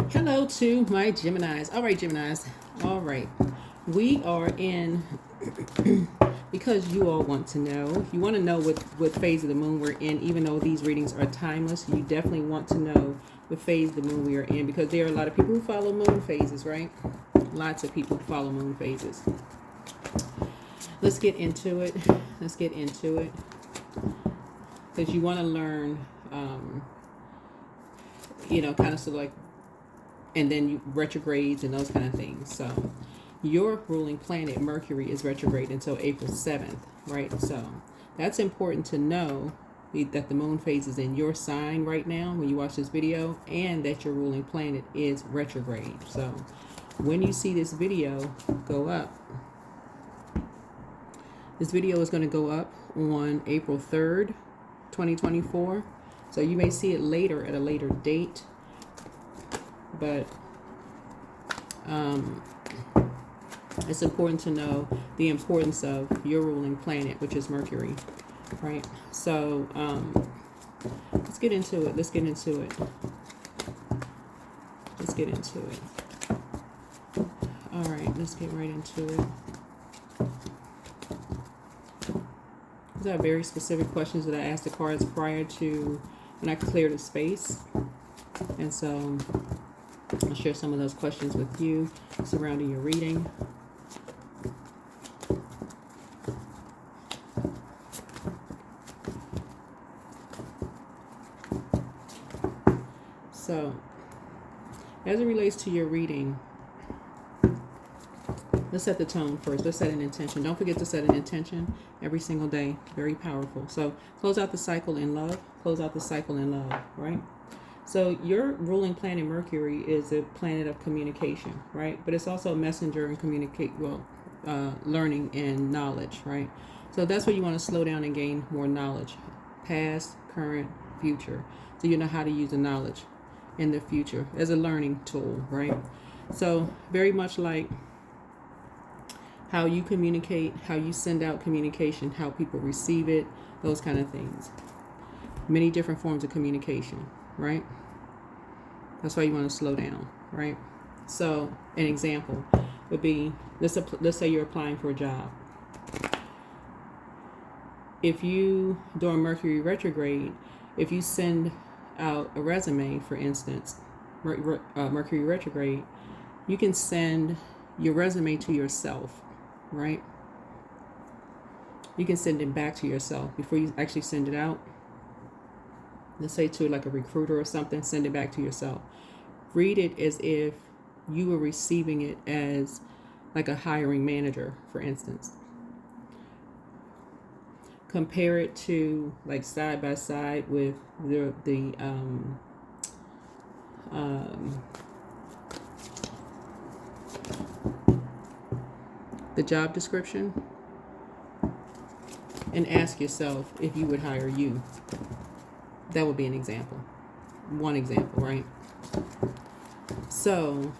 Hello to my Geminis. All right, Geminis. All right. We are in, because you all want to know, you want to know what phase of the moon we're in, even though these readings are timeless, you definitely want to know what phase of the moon we are in, because there are a lot of people who follow moon phases, right? Lots of people follow moon phases. Let's get into it. Let's get into it. Because you want to learn, kind of like, and then you retrogrades and those kind of things. So your ruling planet Mercury is retrograde until April 7th, right? So that's important to know, that the moon phase is in your sign right now when you watch this video, and that your ruling planet is retrograde. So when you see this video go up, this video is going to go up on April 3rd, 2024. So you may see it later at a later date, but it's important to know the importance of your ruling planet, which is Mercury, right? So let's get into it. Let's get into it. Let's get into it. All right, let's get right into it. These are very specific questions that I asked the cards prior to when I cleared the space, and so I'll share some of those questions with you surrounding your reading. So, as it relates to your reading, let's set the tone first. Let's set an intention. Don't forget to set an intention every single day. Very powerful. So, close out the cycle in love. Close out the cycle in love, right? So your ruling planet Mercury is a planet of communication, right? But it's also a messenger and learning and knowledge, right? So that's where you want to slow down and gain more knowledge, past, current, future. So you know how to use the knowledge in the future as a learning tool, right? So very much like how you communicate, how you send out communication, how people receive it, those kind of things. Many different forms of communication, right? That's why you want to slow down, right? So an example would be, let's say you're applying for a job. If you, during Mercury retrograde, if you send out a resume, for instance, Mercury retrograde, you can send your resume to yourself, right? You can send it back to yourself before you actually send it out. Let's say to like a recruiter or something, send it back to yourself. Read it as if you were receiving it as like a hiring manager, for instance. Compare it to like side by side with the job description, and ask yourself if you would hire you. That would be an example. One example, right? So,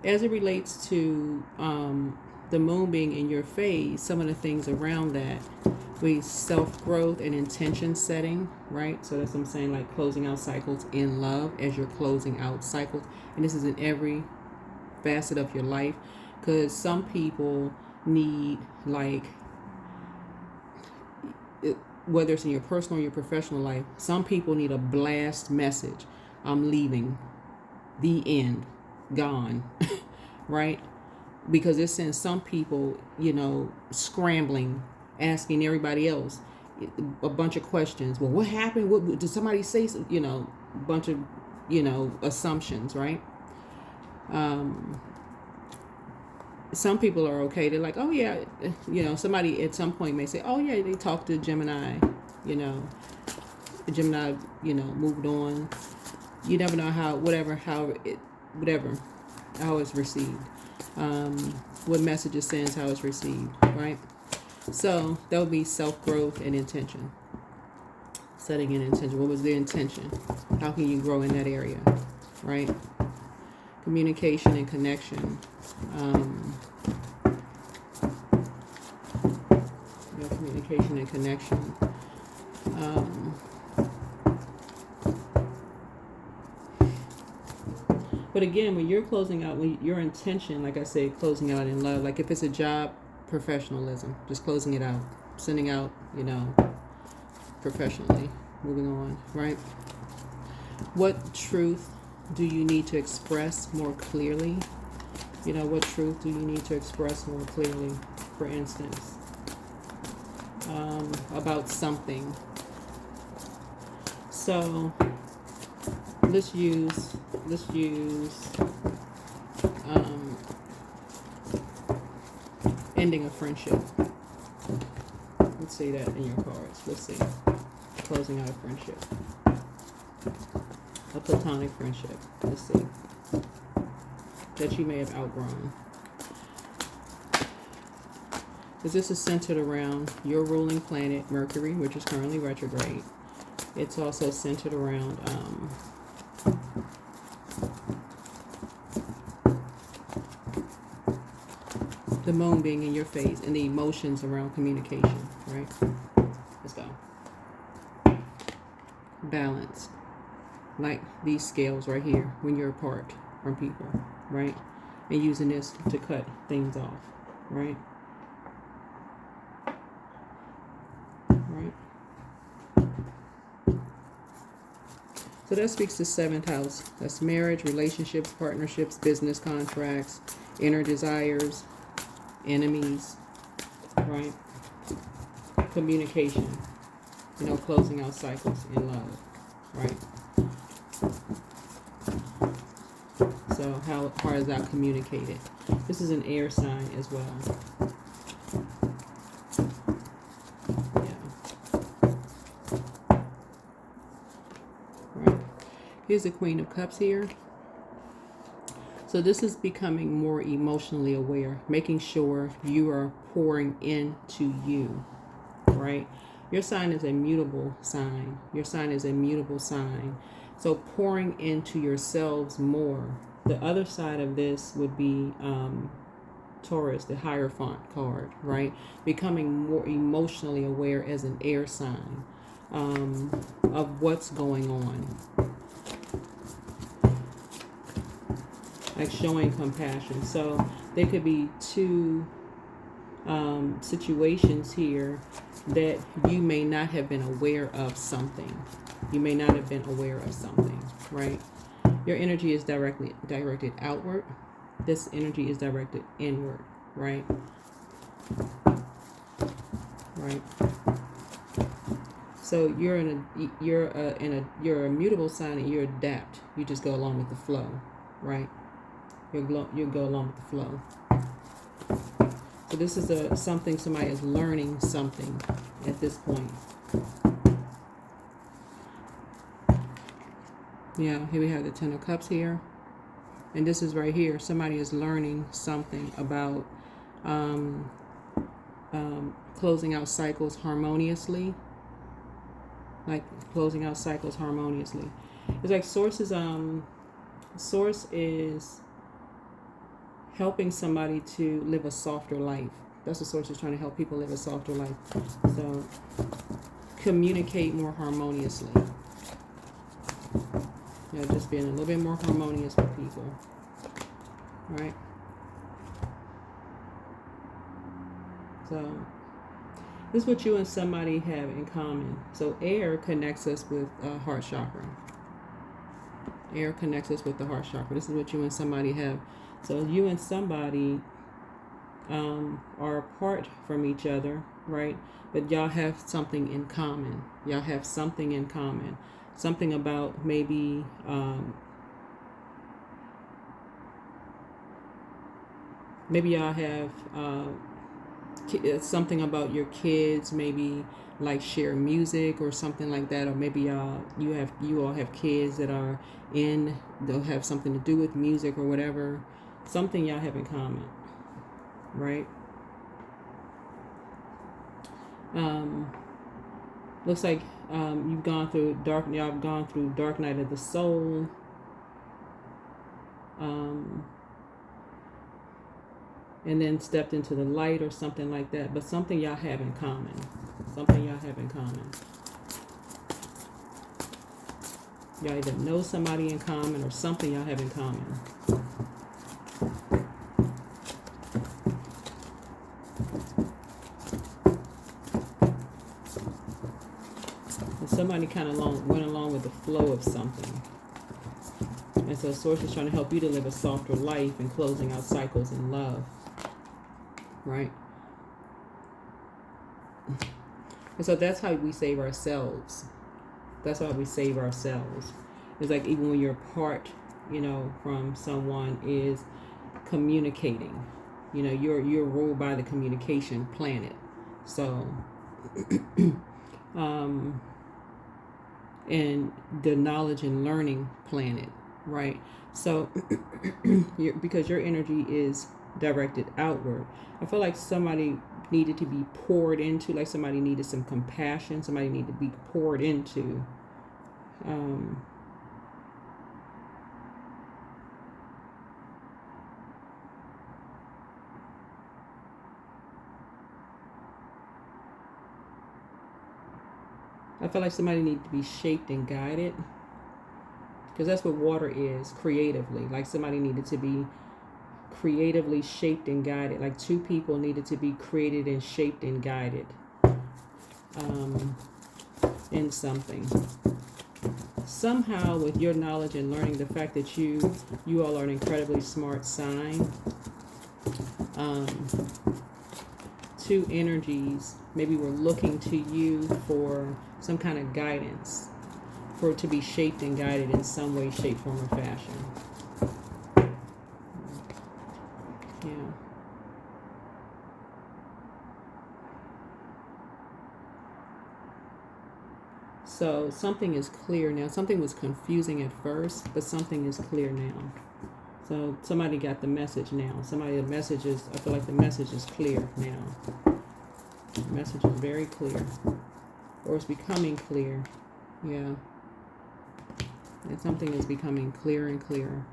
as it relates to the moon being in your phase, some of the things around that, we self-growth and intention setting, right? So that's what I'm saying, like closing out cycles in love as you're closing out cycles. And this is in every facet of your life, because some people need, like, whether it's in your personal or your professional life, some people need a blast message. I'm leaving. The end. Gone. Right? Because it sends some people, scrambling, asking everybody else a bunch of questions. Well, what happened? What did somebody say? A bunch of, assumptions, right? Some people are okay. They're like, oh yeah, somebody at some point may say, oh yeah, they talked to Gemini, Gemini, moved on. You never know how it's received, what message it sends, how it's received, right? So that would be self-growth and intention. Setting an intention. What was the intention? How can you grow in that area, right? Communication and connection. Communication and connection. But again, when you're closing out, when your intention, like I said, closing out in love, like if it's a job, professionalism, just closing it out, sending out, professionally, moving on, right? What truth do you need to express more clearly? What truth do you need to express more clearly? For instance, about something. So let's use ending a friendship. Let's see that in your cards. Let's see. Closing out a friendship. A platonic friendship. Let's see. That you may have outgrown. Because this is centered around your ruling planet, Mercury, which is currently retrograde. It's also centered around the moon being in your face and the emotions around communication, right? Let's go. Balance. Like these scales right here when you're apart from people, right? And using this to cut things off, right? Right. So that speaks to 7th house. That's marriage, relationships, partnerships, business contracts, inner desires, enemies, right? Communication, closing out cycles in love, right? So how is that communicated? This is an air sign as well. Yeah. Right. Here's the Queen of Cups here. So this is becoming more emotionally aware, making sure you are pouring into you, right? Your sign is a mutable sign. Your sign is a mutable sign. So pouring into yourselves more. The other side of this would be Taurus, the Hierophant card, right? Becoming more emotionally aware as an air sign of what's going on. Like showing compassion. So there could be two situations here that you may not have been aware of something. You may not have been aware of something, right? Your energy is directed outward. This energy is directed inward, right? Right. So you're a mutable sign and you adapt. You just go along with the flow, right? You go along with the flow. So this is something somebody is learning something at this point. Yeah, here we have the 10 of Cups here. And this is right here. Somebody is learning something about closing out cycles harmoniously. Like closing out cycles harmoniously. It's like Source is helping somebody to live a softer life. That's what Source is trying to help people live a softer life. So communicate more harmoniously. Just being a little bit more harmonious with people. Right? So this is what you and somebody have in common. So air connects us with heart chakra. Air connects us with the heart chakra. This is what you and somebody have. So you and somebody are apart from each other, right? But y'all have something in common. Y'all have something in common. Something about maybe y'all have something about your kids, maybe like share music or something like that, or maybe you all have kids that they'll have something to do with music or whatever. Something y'all have in common, right? Looks like y'all have gone through dark night of the soul. And then stepped into the light or something like that. But something y'all have in common. Something y'all have in common. Y'all either know somebody in common or something y'all have in common. And somebody kind of went along with the flow of something. And so Source is trying to help you to live a softer life and closing out cycles in love. Right? And so that's how we save ourselves. That's how we save ourselves. It's like even when you're apart, you know, from someone, is communicating. You know, you're ruled by the communication planet. So and the knowledge and learning planet, right? So because your energy is directed outward, I feel like somebody needed to be poured into, like somebody needed some compassion, somebody needed to be poured into. I feel like somebody needs to be shaped and guided, because that's what water is, creatively. Like somebody needed to be creatively shaped and guided. Like two people needed to be created and shaped and guided in something. Somehow, with your knowledge and learning, the fact that you all are an incredibly smart sign, two energies maybe were looking to you for some kind of guidance, for it to be shaped and guided in some way, shape, form, or fashion. Yeah. So something is clear now. Something was confusing at first, but something is clear now. So somebody got the message now. The message is, I feel like the message is clear now. The message is very clear. Or it's becoming clear. Yeah. And something is becoming clearer and clearer.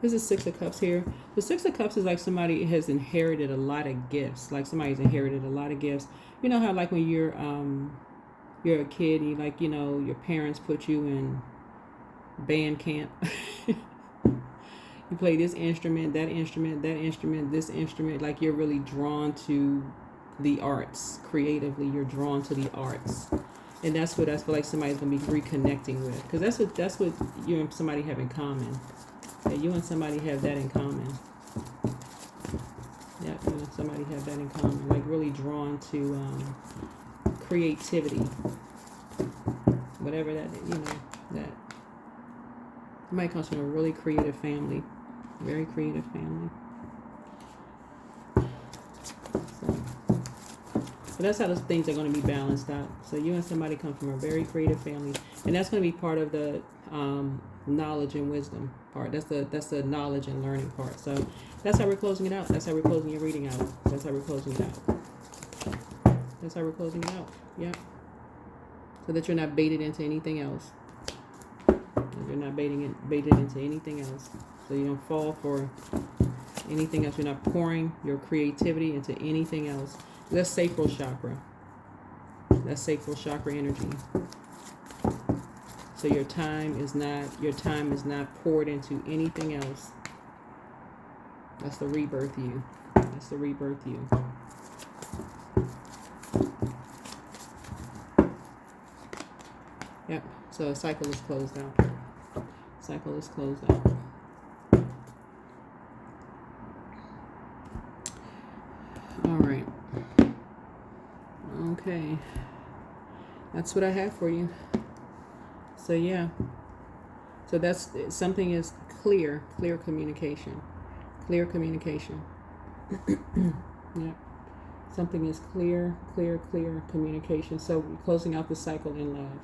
This is Six of Cups here. The Six of Cups is like somebody has inherited a lot of gifts. Like somebody's inherited a lot of gifts. You know how like when you're a kid, and you like, you know, your parents put you in band camp. You play this instrument, that instrument, that instrument, this instrument. Like you're really drawn to the arts. Creatively, you're drawn to the arts. And that's what I feel like somebody's gonna be reconnecting with. Because that's what you and somebody have in common. Yeah, you and somebody have that in common. Yeah, you and somebody have that in common. Like really drawn to creativity. Whatever that, you know, that. Somebody comes from a really creative family. Very creative family. So that's how those things are going to be balanced out. So you and somebody come from a very creative family. And that's going to be part of the knowledge and wisdom part. That's the knowledge and learning part. So that's how we're closing it out. That's how we're closing your reading out. That's how we're closing it out. That's how we're closing it out. Yeah. So that you're not baited into anything else. You're not baited into anything else. So you don't fall for anything else. You're not pouring your creativity into anything else. That's sacral chakra. That's sacral chakra energy. So your time is not poured into anything else. That's the rebirth you. That's the rebirth you. Yep. So a cycle is closed out. Cycle is closed out. All right. Okay. That's what I have for you. So yeah. So that's something is clear communication. Clear communication. Yeah. Something is clear communication. So we're closing out the cycle in love.